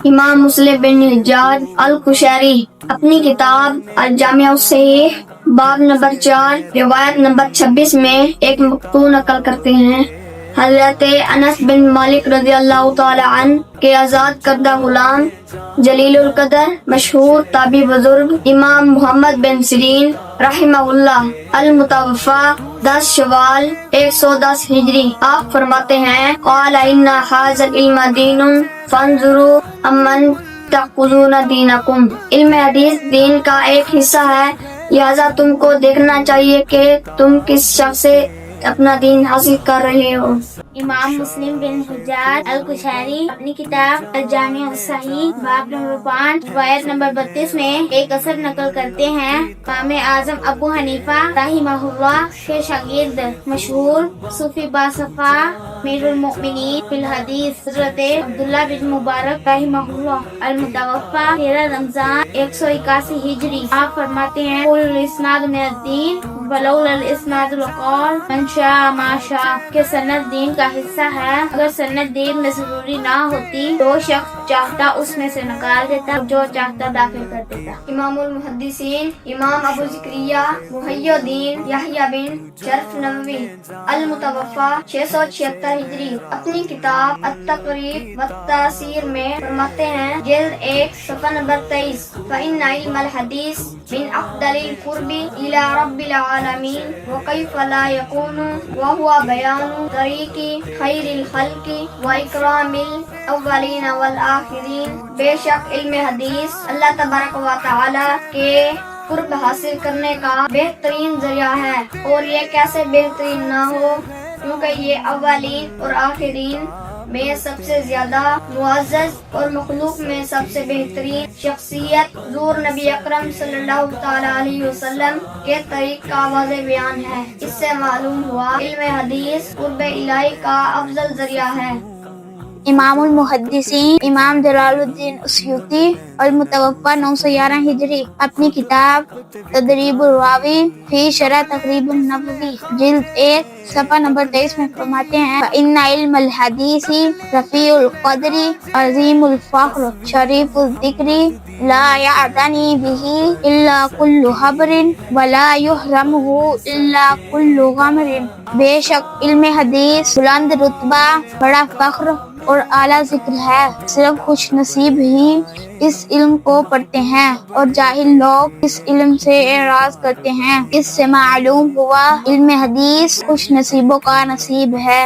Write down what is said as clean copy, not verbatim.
امام مسلم بن حجاج القشیری اپنی کتاب الجامع الصحیح باب نمبر 4 روایت نمبر 26 میں ایک مقطوع نقل کرتے ہیں۔ حضرت انس بن مالک رضی اللہ تعالی عنہ کے آزاد کردہ غلام جلیل القدر مشہور تابعی بزرگ امام محمد بن سیرین رحمہ اللہ المتوفی 10 شوال 110 ہجری آپ فرماتے ہیں قال ان ھذا العلم دین فانظروا امن تأخذون دینکم۔ علم حدیث دین کا ایک حصہ ہے، لہذا تم کو دیکھنا چاہیے کہ تم کس شخص سے اپنا دین حاصل کر رہے ہو۔ امام مسلم بن حجاج القشیری اپنی کتاب الجامع الصحیح باب نمبر 5 روایت نمبر 32 میں ایک اثر نقل کرتے ہیں۔ امام اعظم ابو حنیفہ رحمہ اللہ کے شاگرد مشہور صوفی باصفا امیر المؤمنین فی الحدیث حضرت عبداللہ بن مبارک رحمہ اللہ المتوفی 13 رمضان 181 ہجری آپ فرماتے ہیں قول الاسناد من الدین ولولا الاسناد لقال من شاء ما شاء کہ سند دین کا حصہ ہے، اگر سند دین میں ضروری نہ ہوتی تو شخص چاہتا اس میں سے نکال دیتا، جو چاہتا داخل کر دیتا۔ امام المحدثین امام ابو زکریا محی الدین یحییٰ بن شرف نووی المتوفی 676 ہجری اپنی کتاب التقریب والتأثیر میں فرماتے ہیں جلد 1 صفحہ نمبر 23 فإن علم الحدیث من افضل القرب الى رب العالمین وکیف لا یکون وهو بیان طریق خیر الخلق و اکرام الاولین والآخرین۔ بے شک علم حدیث اللہ تبارک و تعالی کے قرب حاصل کرنے کا بہترین ذریعہ ہے، اور یہ کیسے بہترین نہ ہو کیونکہ یہ اولین اور آخرین میں سب سے زیادہ معزز اور مخلوق میں سب سے بہترین شخصیت حضور نبی اکرم صلی اللہ تعالی علیہ وسلم کے طریق کا واضح بیان ہے۔ اس سے معلوم ہوا علم حدیث قرب الہی کا افضل ذریعہ ہے۔ امام المحدثین امام جلال الدین السیوطی المتوفی 911 ہجری اپنی کتاب تدریب الراوی فی شرح تقریب النووی جلد 1 صفحہ نمبر 23 میں فرماتے ہیں ان علم الحدیث رفیع القدر عظیم الفخر شریف الذکر لا یعتنی به الا کل حبر ولا یحرمه الا کل غمر۔ بے شک علم حدیث بلند رتبہ بڑا فخر اور اعلیٰ ذکر ہے، صرف خوش نصیب ہی اس علم کو پڑھتے ہیں اور جاہل لوگ اس علم سے اعراض کرتے ہیں۔ اس سے معلوم ہوا علم حدیث خوش نصیبوں کا نصیب ہے۔